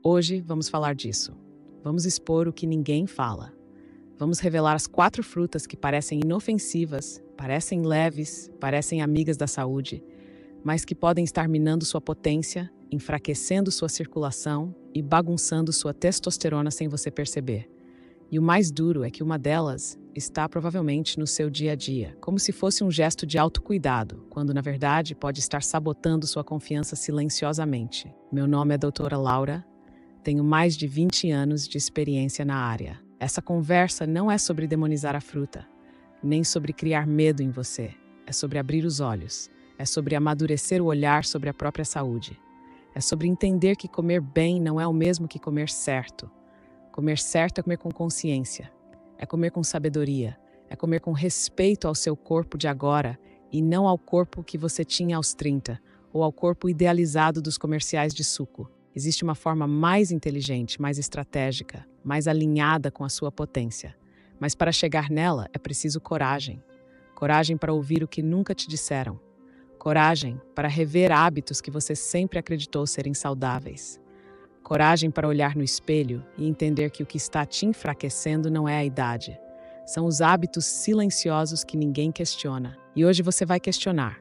Hoje vamos falar disso. Vamos expor o que ninguém fala. Vamos revelar as 4 frutas que parecem inofensivas, parecem leves, parecem amigas da saúde, mas que podem estar minando sua potência, enfraquecendo sua circulação e bagunçando sua testosterona sem você perceber. E o mais duro é que uma delas está provavelmente no seu dia a dia, como se fosse um gesto de autocuidado, quando na verdade pode estar sabotando sua confiança silenciosamente. Meu nome é doutora Laura, tenho mais de 20 anos de experiência na área. Essa conversa não é sobre demonizar a fruta, nem sobre criar medo em você. É sobre abrir os olhos, é sobre amadurecer o olhar sobre a própria saúde. É sobre entender que comer bem não é o mesmo que comer certo. Comer certo é comer com consciência, é comer com sabedoria, é comer com respeito ao seu corpo de agora e não ao corpo que você tinha aos 30 ou ao corpo idealizado dos comerciais de suco. Existe uma forma mais inteligente, mais estratégica, mais alinhada com a sua potência. Mas para chegar nela é preciso coragem. Coragem para ouvir o que nunca te disseram. Coragem para rever hábitos que você sempre acreditou serem saudáveis. Coragem para olhar no espelho e entender que o que está te enfraquecendo não é a idade. São os hábitos silenciosos que ninguém questiona. E hoje você vai questionar.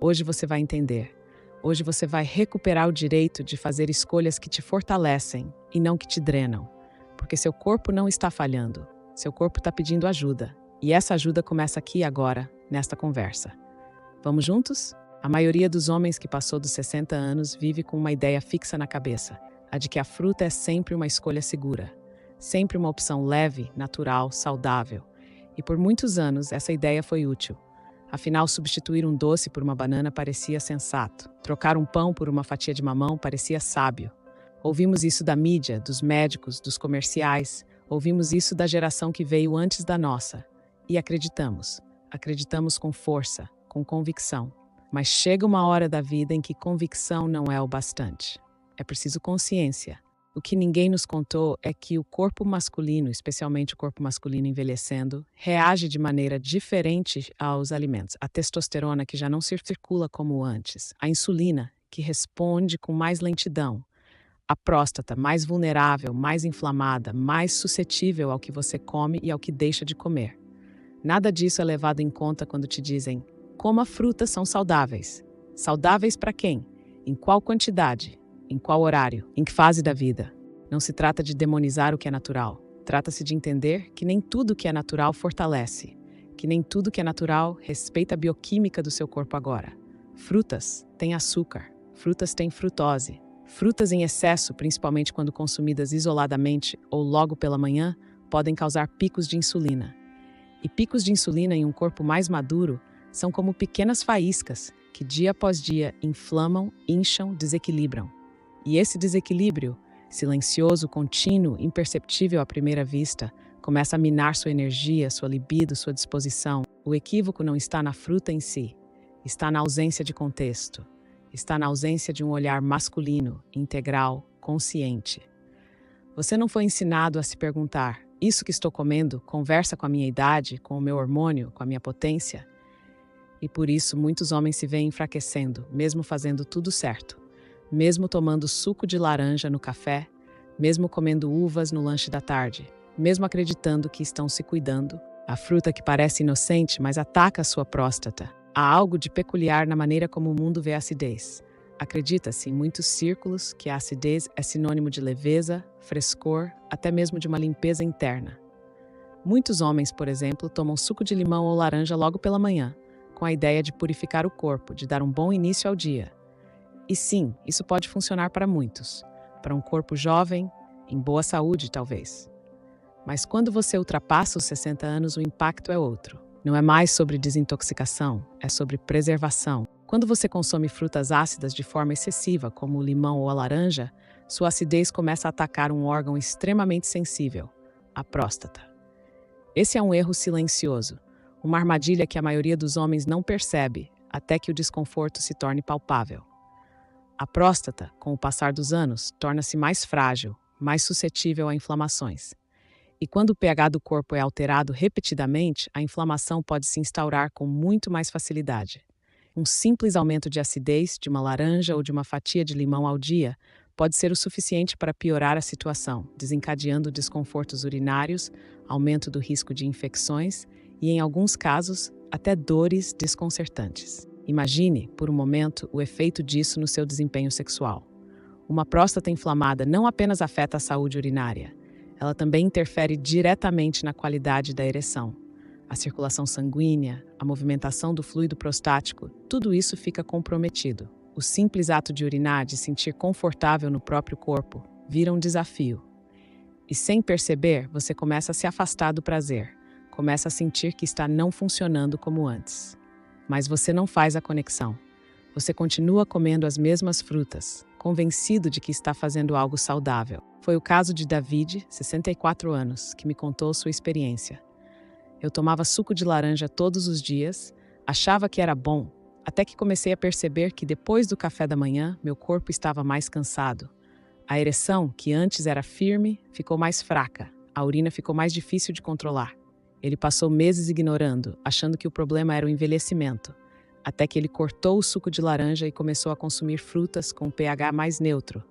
Hoje você vai entender. Hoje você vai recuperar o direito de fazer escolhas que te fortalecem e não que te drenam. Porque seu corpo não está falhando. Seu corpo está pedindo ajuda. E essa ajuda começa aqui agora, nesta conversa. Vamos juntos? A maioria dos homens que passou dos 60 anos vive com uma ideia fixa na cabeça. A de que a fruta é sempre uma escolha segura, sempre uma opção leve, natural, saudável. E por muitos anos essa ideia foi útil. Afinal, substituir um doce por uma banana parecia sensato. Trocar um pão por uma fatia de mamão parecia sábio. Ouvimos isso da mídia, dos médicos, dos comerciais. Ouvimos isso da geração que veio antes da nossa. E acreditamos. Acreditamos com força, com convicção. Mas chega uma hora da vida em que convicção não é o bastante. É preciso consciência. O que ninguém nos contou é que o corpo masculino, especialmente o corpo masculino envelhecendo, reage de maneira diferente aos alimentos. A testosterona, que já não circula como antes. A insulina, que responde com mais lentidão. A próstata, mais vulnerável, mais inflamada, mais suscetível ao que você come e ao que deixa de comer. Nada disso é levado em conta quando te dizem: coma frutas, são saudáveis. Saudáveis para quem? Em qual quantidade? Em qual horário? Em que fase da vida? Não se trata de demonizar o que é natural. Trata-se de entender que nem tudo que é natural fortalece, que nem tudo que é natural respeita a bioquímica do seu corpo agora. Frutas têm açúcar, frutas têm frutose. Frutas em excesso, principalmente quando consumidas isoladamente ou logo pela manhã, podem causar picos de insulina. E picos de insulina em um corpo mais maduro são como pequenas faíscas que dia após dia inflamam, incham, desequilibram. E esse desequilíbrio, silencioso, contínuo, imperceptível à primeira vista, começa a minar sua energia, sua libido, sua disposição. O equívoco não está na fruta em si, está na ausência de contexto, está na ausência de um olhar masculino, integral, consciente. Você não foi ensinado a se perguntar: isso que estou comendo conversa com a minha idade, com o meu hormônio, com a minha potência? E por isso muitos homens se veem enfraquecendo, mesmo fazendo tudo certo. Mesmo tomando suco de laranja no café, mesmo comendo uvas no lanche da tarde, mesmo acreditando que estão se cuidando. A fruta que parece inocente, mas ataca a sua próstata. Há algo de peculiar na maneira como o mundo vê a acidez. Acredita-se em muitos círculos que a acidez é sinônimo de leveza, frescor, até mesmo de uma limpeza interna. Muitos homens, por exemplo, tomam suco de limão ou laranja logo pela manhã, com a ideia de purificar o corpo, de dar um bom início ao dia. E sim, isso pode funcionar para muitos. Para um corpo jovem, em boa saúde, talvez. Mas quando você ultrapassa os 60 anos, o impacto é outro. Não é mais sobre desintoxicação, é sobre preservação. Quando você consome frutas ácidas de forma excessiva, como o limão ou a laranja, sua acidez começa a atacar um órgão extremamente sensível, a próstata. Esse é um erro silencioso, uma armadilha que a maioria dos homens não percebe, até que o desconforto se torne palpável. A próstata, com o passar dos anos, torna-se mais frágil, mais suscetível a inflamações. E quando o pH do corpo é alterado repetidamente, a inflamação pode se instaurar com muito mais facilidade. Um simples aumento de acidez de uma laranja ou de uma fatia de limão ao dia pode ser o suficiente para piorar a situação, desencadeando desconfortos urinários, aumento do risco de infecções e, em alguns casos, até dores desconcertantes. Imagine, por um momento, o efeito disso no seu desempenho sexual. Uma próstata inflamada não apenas afeta a saúde urinária, ela também interfere diretamente na qualidade da ereção. A circulação sanguínea, a movimentação do fluido prostático, tudo isso fica comprometido. O simples ato de urinar, de sentir confortável no próprio corpo, vira um desafio. E sem perceber, você começa a se afastar do prazer, começa a sentir que está não funcionando como antes. Mas você não faz a conexão. Você continua comendo as mesmas frutas, convencido de que está fazendo algo saudável. Foi o caso de David, 64 anos, que me contou sua experiência. Eu tomava suco de laranja todos os dias, achava que era bom, até que comecei a perceber que depois do café da manhã, meu corpo estava mais cansado. A ereção, que antes era firme, ficou mais fraca. A urina ficou mais difícil de controlar. Ele passou meses ignorando, achando que o problema era o envelhecimento, até que ele cortou o suco de laranja e começou a consumir frutas com um pH mais neutro.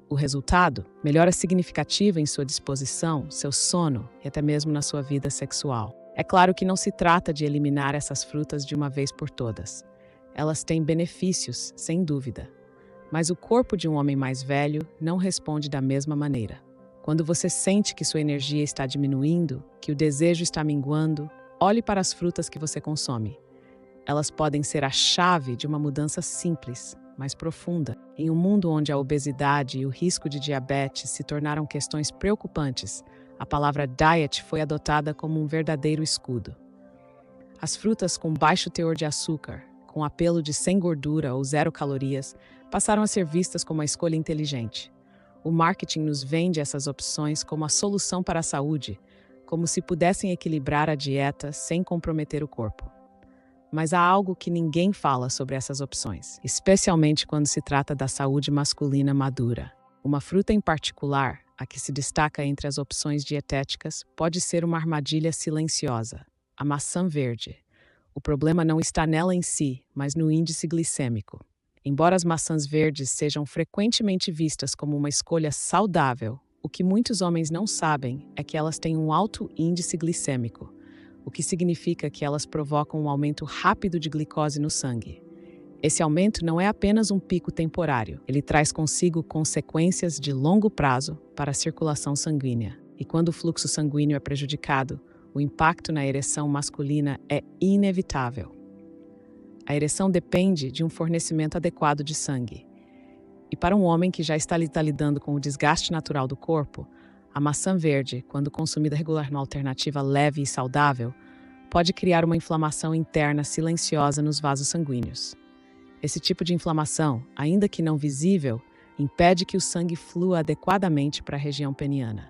O resultado? Melhora significativa em sua disposição, seu sono e até mesmo na sua vida sexual. É claro que não se trata de eliminar essas frutas de uma vez por todas. Elas têm benefícios, sem dúvida. Mas o corpo de um homem mais velho não responde da mesma maneira. Quando você sente que sua energia está diminuindo, que o desejo está minguando, olhe para as frutas que você consome. Elas podem ser a chave de uma mudança simples, mas profunda. Em um mundo onde a obesidade e o risco de diabetes se tornaram questões preocupantes, a palavra diet foi adotada como um verdadeiro escudo. As frutas com baixo teor de açúcar, com apelo de sem gordura ou zero calorias, passaram a ser vistas como uma escolha inteligente. O marketing nos vende essas opções como a solução para a saúde, como se pudessem equilibrar a dieta sem comprometer o corpo. Mas há algo que ninguém fala sobre essas opções, especialmente quando se trata da saúde masculina madura. Uma fruta em particular, a que se destaca entre as opções dietéticas, pode ser uma armadilha silenciosa: a maçã verde. O problema não está nela em si, mas no índice glicêmico. Embora as maçãs verdes sejam frequentemente vistas como uma escolha saudável, o que muitos homens não sabem é que elas têm um alto índice glicêmico, o que significa que elas provocam um aumento rápido de glicose no sangue. Esse aumento não é apenas um pico temporário, ele traz consigo consequências de longo prazo para a circulação sanguínea. E quando o fluxo sanguíneo é prejudicado, o impacto na ereção masculina é inevitável. A ereção depende de um fornecimento adequado de sangue. E para um homem que já está lidando com o desgaste natural do corpo, a maçã verde, quando consumida regular numa alternativa leve e saudável, pode criar uma inflamação interna silenciosa nos vasos sanguíneos. Esse tipo de inflamação, ainda que não visível, impede que o sangue flua adequadamente para a região peniana.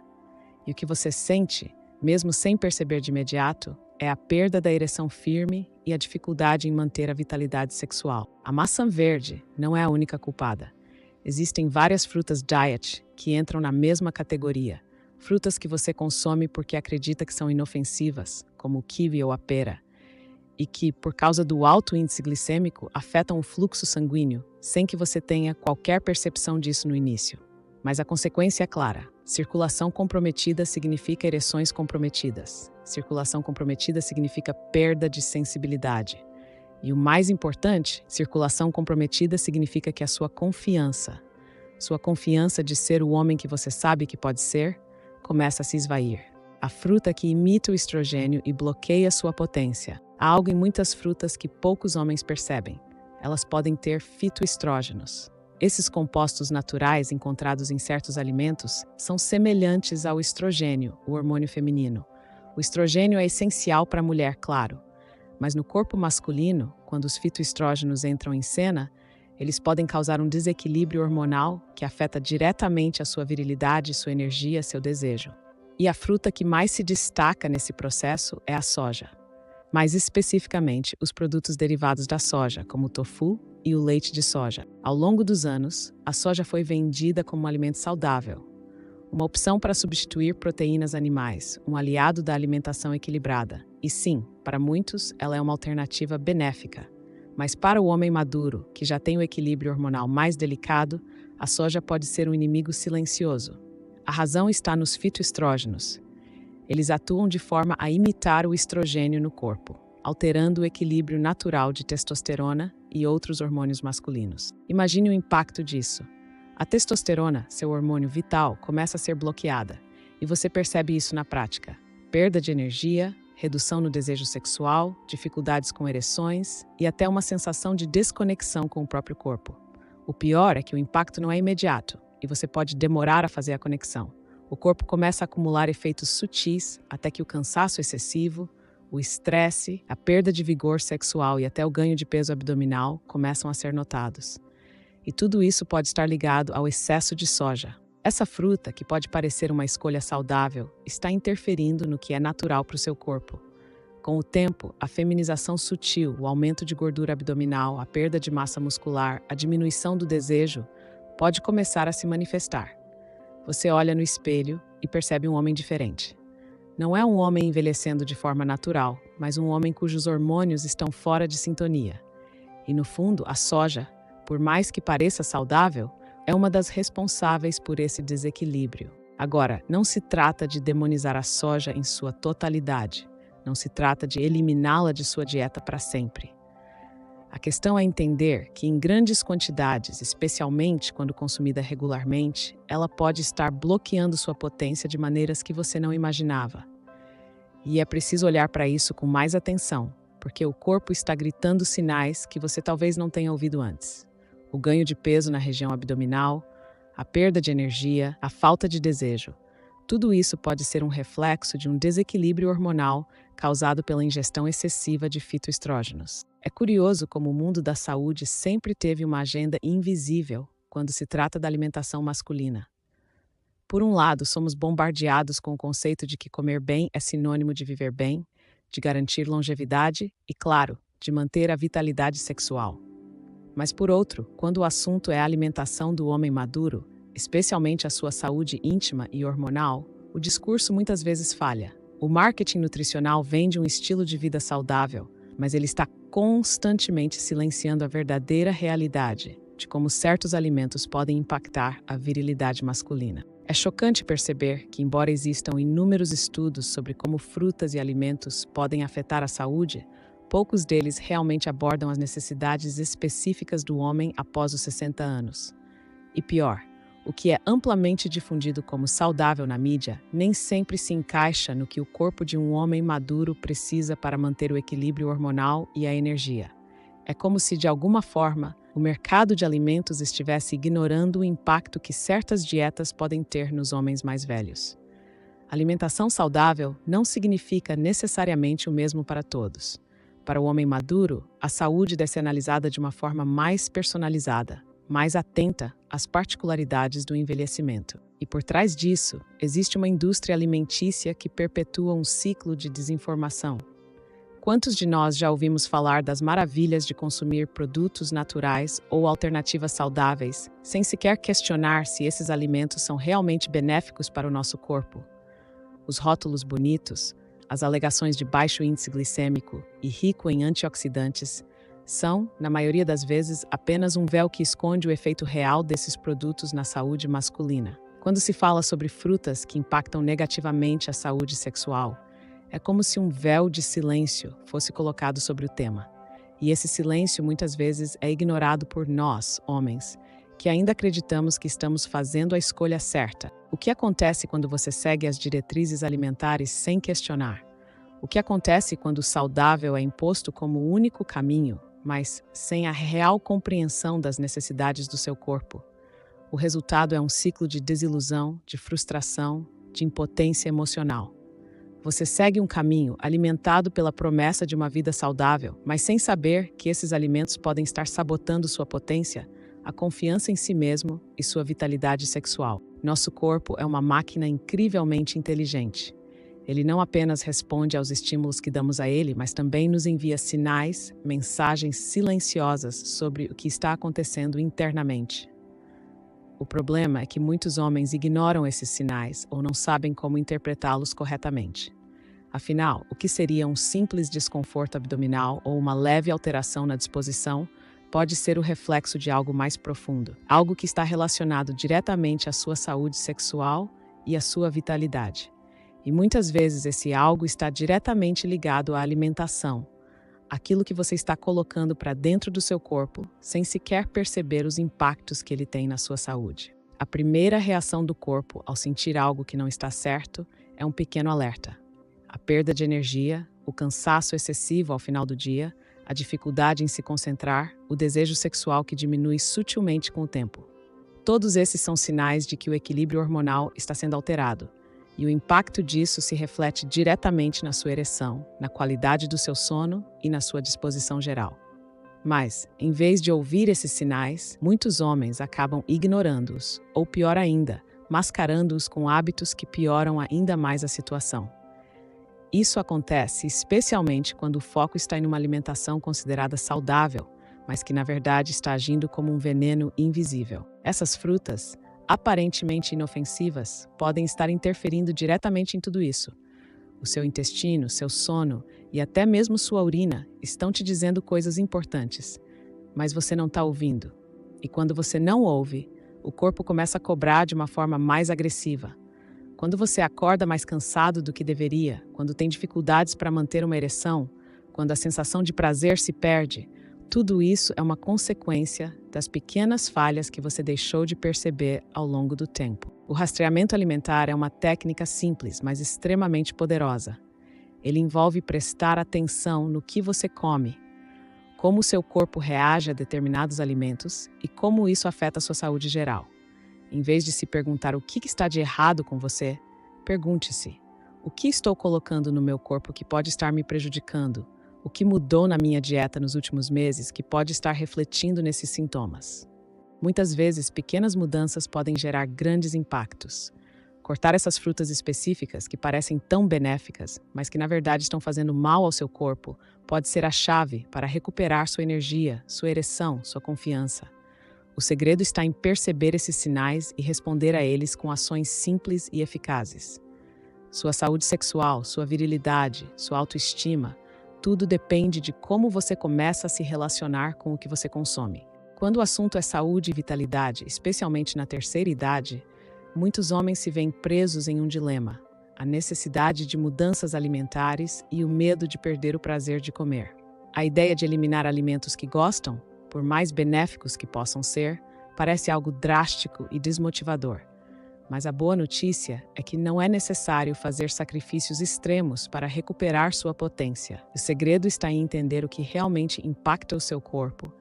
E o que você sente, mesmo sem perceber de imediato, é a perda da ereção firme e a dificuldade em manter a vitalidade sexual. A maçã verde não é a única culpada. Existem várias frutas diet que entram na mesma categoria. Frutas que você consome porque acredita que são inofensivas, como o kiwi ou a pera, e que, por causa do alto índice glicêmico, afetam o fluxo sanguíneo, sem que você tenha qualquer percepção disso no início. Mas a consequência é clara. Circulação comprometida significa ereções comprometidas. Circulação comprometida significa perda de sensibilidade. E o mais importante, circulação comprometida significa que a sua confiança de ser o homem que você sabe que pode ser, começa a se esvair. A fruta que imita o estrogênio e bloqueia sua potência. Há algo em muitas frutas que poucos homens percebem. Elas podem ter fitoestrógenos. Esses compostos naturais encontrados em certos alimentos são semelhantes ao estrogênio, o hormônio feminino. O estrogênio é essencial para a mulher, claro, mas no corpo masculino, quando os fitoestrógenos entram em cena, eles podem causar um desequilíbrio hormonal que afeta diretamente a sua virilidade, sua energia, seu desejo. E a fruta que mais se destaca nesse processo é a soja. Mais especificamente, os produtos derivados da soja, como o tofu e o leite de soja. Ao longo dos anos, a soja foi vendida como um alimento saudável, uma opção para substituir proteínas animais, um aliado da alimentação equilibrada. E sim, para muitos, ela é uma alternativa benéfica. Mas para o homem maduro, que já tem o equilíbrio hormonal mais delicado, a soja pode ser um inimigo silencioso. A razão está nos fitoestrógenos. Eles atuam de forma a imitar o estrogênio no corpo, alterando o equilíbrio natural de testosterona e outros hormônios masculinos. Imagine o impacto disso. A testosterona, seu hormônio vital, começa a ser bloqueada, e você percebe isso na prática. Perda de energia, redução no desejo sexual, dificuldades com ereções e até uma sensação de desconexão com o próprio corpo. O pior é que o impacto não é imediato e você pode demorar a fazer a conexão. O corpo começa a acumular efeitos sutis até que o cansaço excessivo, o estresse, a perda de vigor sexual e até o ganho de peso abdominal começam a ser notados. E tudo isso pode estar ligado ao excesso de soja. Essa fruta, que pode parecer uma escolha saudável, está interferindo no que é natural para o seu corpo. Com o tempo, a feminização sutil, o aumento de gordura abdominal, a perda de massa muscular, a diminuição do desejo, pode começar a se manifestar. Você olha no espelho e percebe um homem diferente. Não é um homem envelhecendo de forma natural, mas um homem cujos hormônios estão fora de sintonia. E no fundo, a soja, por mais que pareça saudável, é uma das responsáveis por esse desequilíbrio. Agora, não se trata de demonizar a soja em sua totalidade. Não se trata de eliminá-la de sua dieta para sempre. A questão é entender que em grandes quantidades, especialmente quando consumida regularmente, ela pode estar bloqueando sua potência de maneiras que você não imaginava. E é preciso olhar para isso com mais atenção, porque o corpo está gritando sinais que você talvez não tenha ouvido antes. O ganho de peso na região abdominal, a perda de energia, a falta de desejo. Tudo isso pode ser um reflexo de um desequilíbrio hormonal causado pela ingestão excessiva de fitoestrógenos. É curioso como o mundo da saúde sempre teve uma agenda invisível quando se trata da alimentação masculina. Por um lado, somos bombardeados com o conceito de que comer bem é sinônimo de viver bem, de garantir longevidade e, claro, de manter a vitalidade sexual. Mas, por outro, quando o assunto é a alimentação do homem maduro, especialmente a sua saúde íntima e hormonal, o discurso muitas vezes falha. O marketing nutricional vende um estilo de vida saudável, mas ele está constantemente silenciando a verdadeira realidade de como certos alimentos podem impactar a virilidade masculina. É chocante perceber que, embora existam inúmeros estudos sobre como frutas e alimentos podem afetar a saúde, poucos deles realmente abordam as necessidades específicas do homem após os 60 anos. E pior, o que é amplamente difundido como saudável na mídia nem sempre se encaixa no que o corpo de um homem maduro precisa para manter o equilíbrio hormonal e a energia. É como se, de alguma forma, o mercado de alimentos estivesse ignorando o impacto que certas dietas podem ter nos homens mais velhos. Alimentação saudável não significa necessariamente o mesmo para todos. Para o homem maduro, a saúde deve ser analisada de uma forma mais personalizada, mais atenta às particularidades do envelhecimento. E por trás disso, existe uma indústria alimentícia que perpetua um ciclo de desinformação. Quantos de nós já ouvimos falar das maravilhas de consumir produtos naturais ou alternativas saudáveis, sem sequer questionar se esses alimentos são realmente benéficos para o nosso corpo? Os rótulos bonitos, as alegações de baixo índice glicêmico e rico em antioxidantes são, na maioria das vezes, apenas um véu que esconde o efeito real desses produtos na saúde masculina. Quando se fala sobre frutas que impactam negativamente a saúde sexual, é como se um véu de silêncio fosse colocado sobre o tema. E esse silêncio muitas vezes é ignorado por nós, homens, que ainda acreditamos que estamos fazendo a escolha certa. O que acontece quando você segue as diretrizes alimentares sem questionar? O que acontece quando o saudável é imposto como o único caminho, mas sem a real compreensão das necessidades do seu corpo? O resultado é um ciclo de desilusão, de frustração, de impotência emocional. Você segue um caminho alimentado pela promessa de uma vida saudável, mas sem saber que esses alimentos podem estar sabotando sua potência, a confiança em si mesmo e sua vitalidade sexual. Nosso corpo é uma máquina incrivelmente inteligente. Ele não apenas responde aos estímulos que damos a ele, mas também nos envia sinais, mensagens silenciosas sobre o que está acontecendo internamente. O problema é que muitos homens ignoram esses sinais ou não sabem como interpretá-los corretamente. Afinal, o que seria um simples desconforto abdominal ou uma leve alteração na disposição pode ser o reflexo de algo mais profundo, algo que está relacionado diretamente à sua saúde sexual e à sua vitalidade. E muitas vezes esse algo está diretamente ligado à alimentação, aquilo que você está colocando para dentro do seu corpo, sem sequer perceber os impactos que ele tem na sua saúde. A primeira reação do corpo ao sentir algo que não está certo é um pequeno alerta. A perda de energia, o cansaço excessivo ao final do dia, a dificuldade em se concentrar, o desejo sexual que diminui sutilmente com o tempo. Todos esses são sinais de que o equilíbrio hormonal está sendo alterado, e o impacto disso se reflete diretamente na sua ereção, na qualidade do seu sono e na sua disposição geral. Mas, em vez de ouvir esses sinais, muitos homens acabam ignorando-os, ou pior ainda, mascarando-os com hábitos que pioram ainda mais a situação. Isso acontece especialmente quando o foco está em uma alimentação considerada saudável, mas que na verdade está agindo como um veneno invisível. Essas frutas, aparentemente inofensivas, podem estar interferindo diretamente em tudo isso. O seu intestino, seu sono e até mesmo sua urina estão te dizendo coisas importantes, mas você não está ouvindo. E quando você não ouve, o corpo começa a cobrar de uma forma mais agressiva. Quando você acorda mais cansado do que deveria, quando tem dificuldades para manter uma ereção, quando a sensação de prazer se perde, tudo isso é uma consequência das pequenas falhas que você deixou de perceber ao longo do tempo. O rastreamento alimentar é uma técnica simples, mas extremamente poderosa. Ele envolve prestar atenção no que você come, como o seu corpo reage a determinados alimentos e como isso afeta a sua saúde geral. Em vez de se perguntar o que está de errado com você, pergunte-se: o que estou colocando no meu corpo que pode estar me prejudicando? O que mudou na minha dieta nos últimos meses que pode estar refletindo nesses sintomas? Muitas vezes, pequenas mudanças podem gerar grandes impactos. Cortar essas frutas específicas que parecem tão benéficas, mas que na verdade estão fazendo mal ao seu corpo, pode ser a chave para recuperar sua energia, sua ereção, sua confiança. O segredo está em perceber esses sinais e responder a eles com ações simples e eficazes. Sua saúde sexual, sua virilidade, sua autoestima, tudo depende de como você começa a se relacionar com o que você consome. Quando o assunto é saúde e vitalidade, especialmente na terceira idade, muitos homens se veem presos em um dilema: a necessidade de mudanças alimentares e o medo de perder o prazer de comer. A ideia de eliminar alimentos que gostam, por mais benéficos que possam ser, parece algo drástico e desmotivador. Mas a boa notícia é que não é necessário fazer sacrifícios extremos para recuperar sua potência. O segredo está em entender o que realmente impacta o seu corpo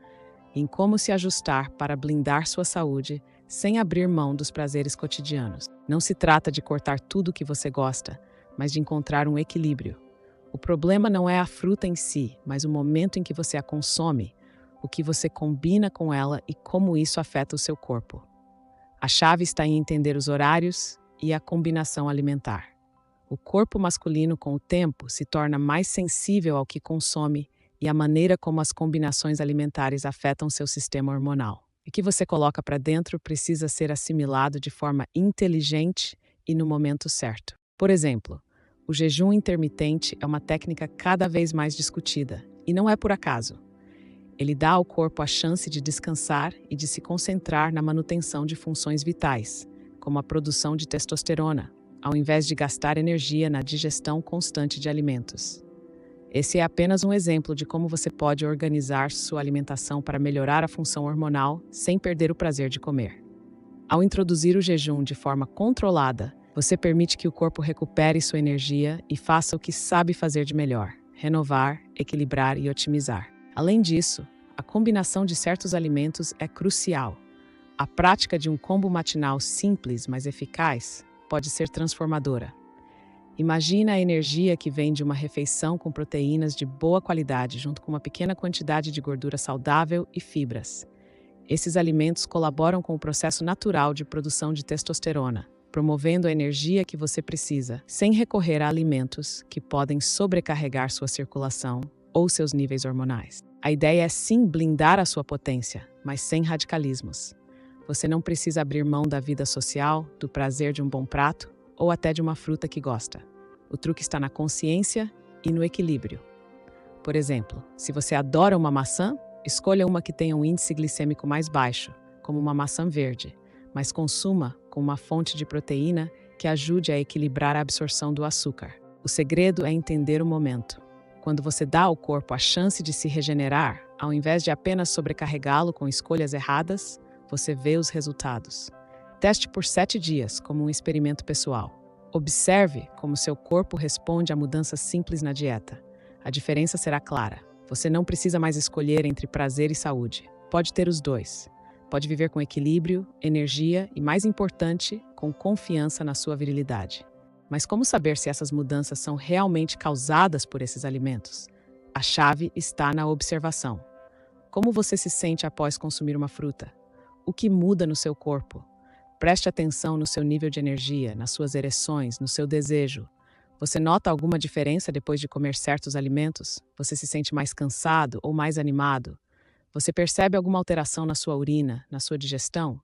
e em como se ajustar para blindar sua saúde sem abrir mão dos prazeres cotidianos. Não se trata de cortar tudo o que você gosta, mas de encontrar um equilíbrio. O problema não é a fruta em si, mas o momento em que você a consome, o que você combina com ela e como isso afeta o seu corpo. A chave está em entender os horários e a combinação alimentar. O corpo masculino, com o tempo, se torna mais sensível ao que consome e à maneira como as combinações alimentares afetam seu sistema hormonal. O que você coloca para dentro precisa ser assimilado de forma inteligente e no momento certo. Por exemplo, o jejum intermitente é uma técnica cada vez mais discutida, e não é por acaso. Ele dá ao corpo a chance de descansar e de se concentrar na manutenção de funções vitais, como a produção de testosterona, ao invés de gastar energia na digestão constante de alimentos. Esse é apenas um exemplo de como você pode organizar sua alimentação para melhorar a função hormonal sem perder o prazer de comer. Ao introduzir o jejum de forma controlada, você permite que o corpo recupere sua energia e faça o que sabe fazer de melhor: renovar, equilibrar e otimizar. Além disso, a combinação de certos alimentos é crucial. A prática de um combo matinal simples, mas eficaz, pode ser transformadora. Imagina a energia que vem de uma refeição com proteínas de boa qualidade, junto com uma pequena quantidade de gordura saudável e fibras. Esses alimentos colaboram com o processo natural de produção de testosterona, promovendo a energia que você precisa, sem recorrer a alimentos que podem sobrecarregar sua circulação ou seus níveis hormonais. A ideia é sim blindar a sua potência, mas sem radicalismos. Você não precisa abrir mão da vida social, do prazer de um bom prato ou até de uma fruta que gosta. O truque está na consciência e no equilíbrio. Por exemplo, se você adora uma maçã, Escolha uma que tenha um índice glicêmico mais baixo, como uma maçã verde, mas consuma com uma fonte de proteína que ajude a equilibrar a absorção do açúcar. O segredo é entender o momento. Quando você dá ao corpo a chance de se regenerar, ao invés de apenas sobrecarregá-lo com escolhas erradas, você vê os resultados. Teste por 7 dias como um experimento pessoal. Observe como seu corpo responde a mudanças simples na dieta. A diferença será clara. Você não precisa mais escolher entre prazer e saúde. Pode ter os dois. Pode viver com equilíbrio, energia e, mais importante, com confiança na sua virilidade. Mas como saber se essas mudanças são realmente causadas por esses alimentos? A chave está na observação. Como você se sente após consumir uma fruta? O que muda no seu corpo? Preste atenção no seu nível de energia, nas suas ereções, no seu desejo. Você nota alguma diferença depois de comer certos alimentos? Você se sente mais cansado ou mais animado? Você percebe alguma alteração na sua urina, na sua digestão?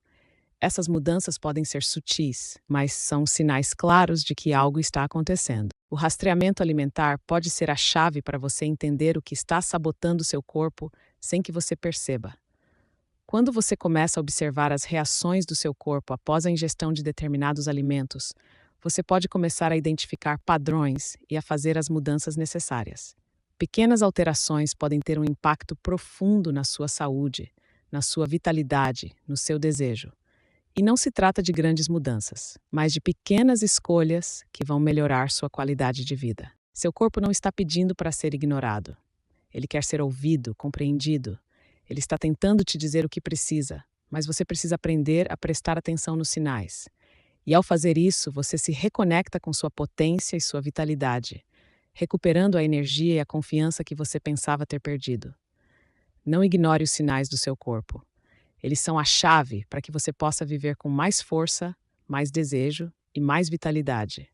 Essas mudanças podem ser sutis, mas são sinais claros de que algo está acontecendo. O rastreamento alimentar pode ser a chave para você entender o que está sabotando seu corpo sem que você perceba. Quando você começa a observar as reações do seu corpo após a ingestão de determinados alimentos, você pode começar a identificar padrões e a fazer as mudanças necessárias. Pequenas alterações podem ter um impacto profundo na sua saúde, na sua vitalidade, no seu desejo. E não se trata de grandes mudanças, mas de pequenas escolhas que vão melhorar sua qualidade de vida. Seu corpo não está pedindo para ser ignorado. Ele quer ser ouvido, compreendido. Ele está tentando te dizer o que precisa, mas você precisa aprender a prestar atenção nos sinais. E ao fazer isso, você se reconecta com sua potência e sua vitalidade, recuperando a energia e a confiança que você pensava ter perdido. Não ignore os sinais do seu corpo. Eles são a chave para que você possa viver com mais força, mais desejo e mais vitalidade.